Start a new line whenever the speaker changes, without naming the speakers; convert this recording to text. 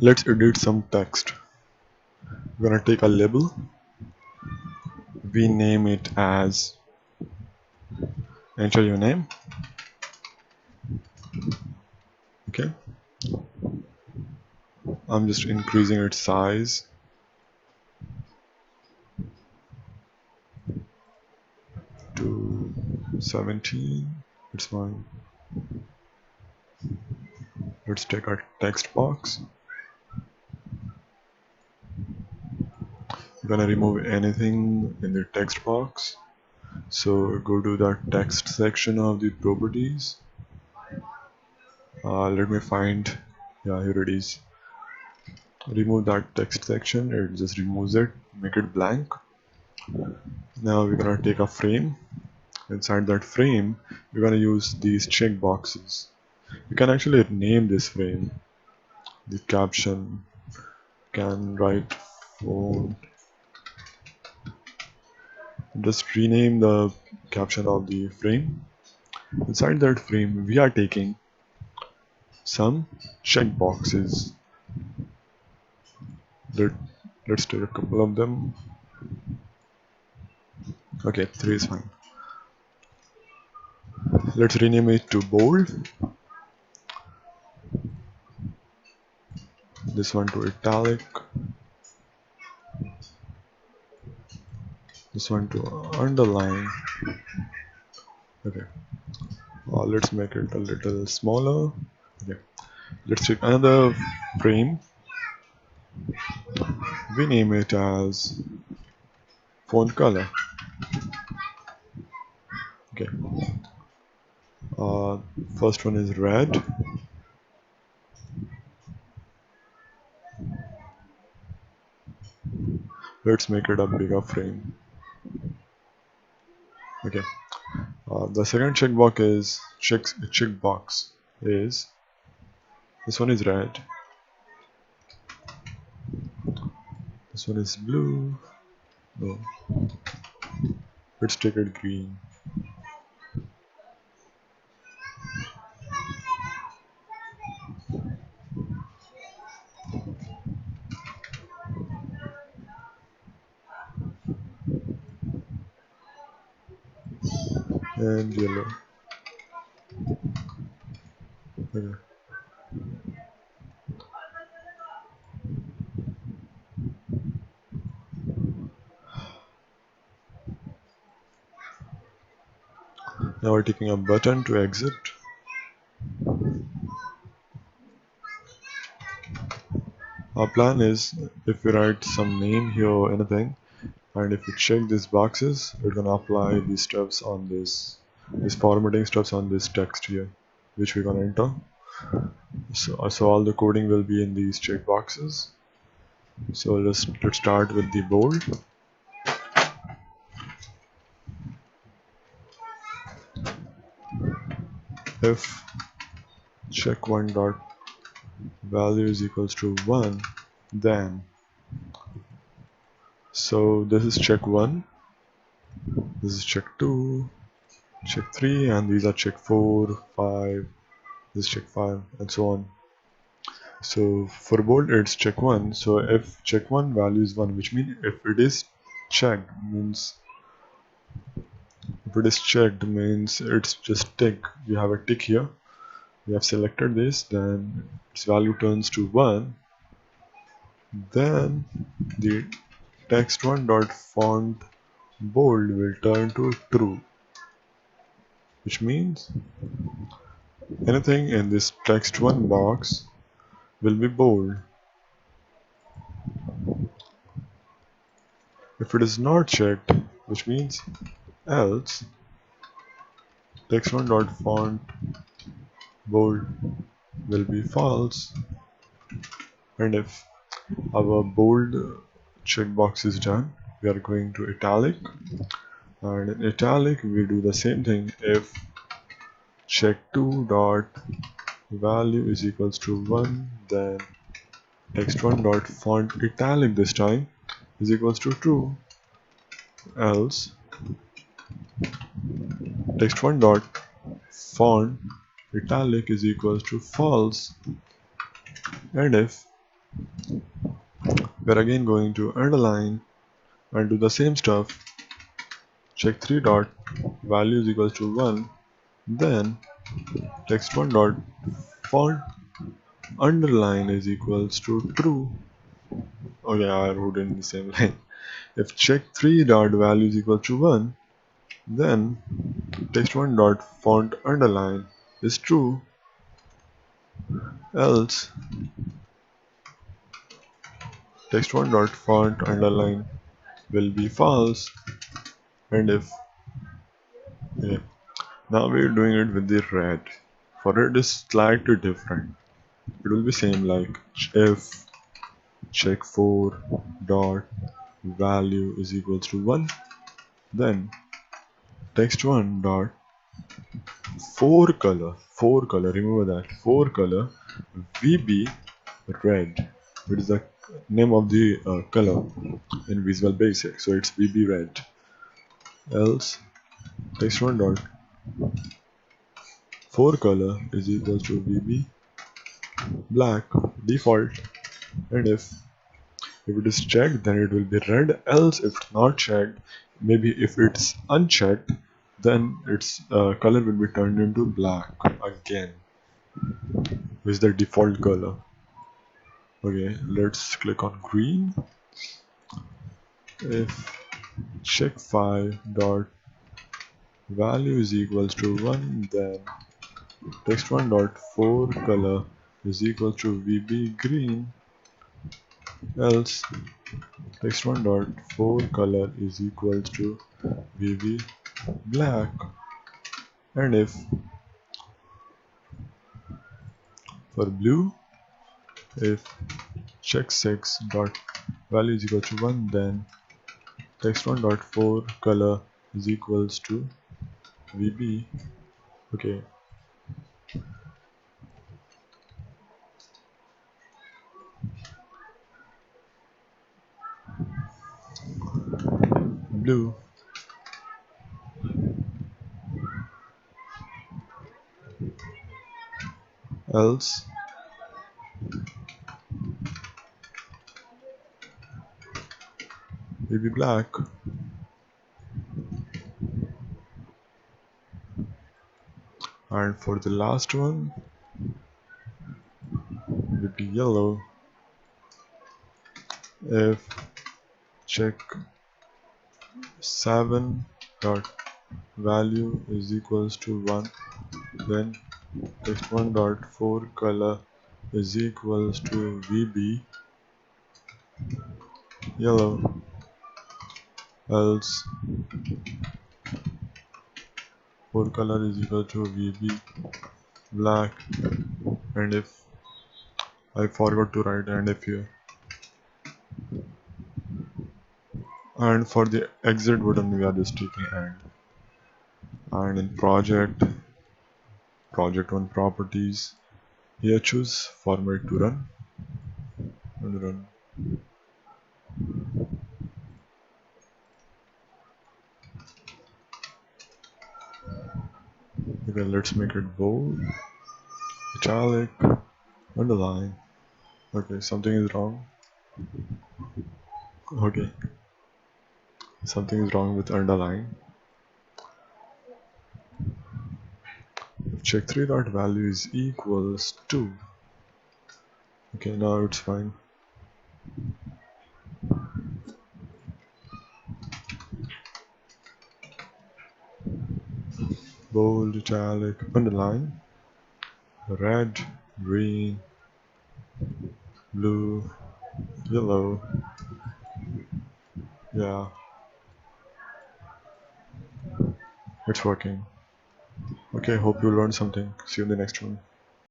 Let's edit some text. We're gonna take a label. We name it as enter your name. Okay. I'm just increasing its size to 17. It's fine. Let's take our text box. We're gonna remove anything in the text box. So go to the text section of the properties. Let me find, yeah, here it is. Remove that text section, it just removes it, make it blank. Now we're gonna take a frame. Inside that frame, we're gonna use these check boxes. You can actually name this frame. The caption can write phone. Just rename the caption of the frame. Inside that frame, we are taking some check boxes. Let's take a couple of them. Okay, 3 is fine. Let's rename it to bold. This one to italic. This one to underline. Okay. Let's make it a little smaller. Okay. Let's take another frame. We name it as font color. Okay. First one is red. Let's make it a bigger frame. Okay. The second checkbox is this one is red. This one is blue. No. Let's take it green. And yellow. Okay. Now we're taking a button to exit. Our plan is if we write some name here or anything, and if we check these boxes, we're gonna apply these steps on these formatting steps on this text here, which we're gonna enter. So all the coding will be in these check boxes. So let's start with the bold. If check1 dot value is equals to 1, then so this is check 1, this is check 2, check 3, and these are check 4, 5, this is check 5, and so on. So for bold it's check 1. So if check 1 value is 1, which means if it is checked means it's just tick. We have a tick here. We have selected this, then its value turns to 1. Then the text1 dot font bold will turn to true, which means anything in this text1 box will be bold. If it is not checked, which means else, text1 dot font bold will be false. And if our bold checkbox is done, we are going to italic, and in italic we do the same thing. If check2 dot value is equals to 1, then text1 dot font italic this time is equals to true, else text1 dot font italic is equals to false. And if We're again going to underline and do the same stuff. Check 3 dot value is equals to 1, then text1 dot font underline is equals to true. Okay, I wrote in the same line. If check 3 dot value is equal to 1, then text1 dot font underline is true, else text1 dot font underline will be false. And if yeah, now we're doing it with the red. For it is slightly different. It will be same like if check 4 dot value is equals to 1, then text1 dot 4 color, remember that 4 color VB red. It is the name of the color in Visual Basic, so it's VB red. Else text1 dot 4 color is equals to VB black default. And if it is checked, then it will be red, else if not checked, maybe if it's unchecked, then its color will be turned into black again, which is the default color. Okay, let's click on green. If check 5 dot value is equals to 1, then text1 dot 4 color is equal to VB green, else text1 dot 4 color is equals to VB black. And if for blue, if check 6 dot value is equal to 1, then text1 dot 4 color is equals to VB. Okay, blue, else VB black. And for the last one, VB yellow. If check 7 dot value is equals to 1, then text1 dot 4 color is equals to VB yellow, else 4 color is equal to VB black. And if I forgot to write and if here, and for the exit button we are just taking and in project 1 properties, here choose format to run and run. Okay, let's make it bold, italic, underline. Okay, something is wrong. Okay, something is wrong with underline. If check 3 dot value is equals to, okay, now it's fine. Bold, italic, underline, red, green, blue, yellow. Yeah, it's working. Okay, hope you learned something. See you in the next one.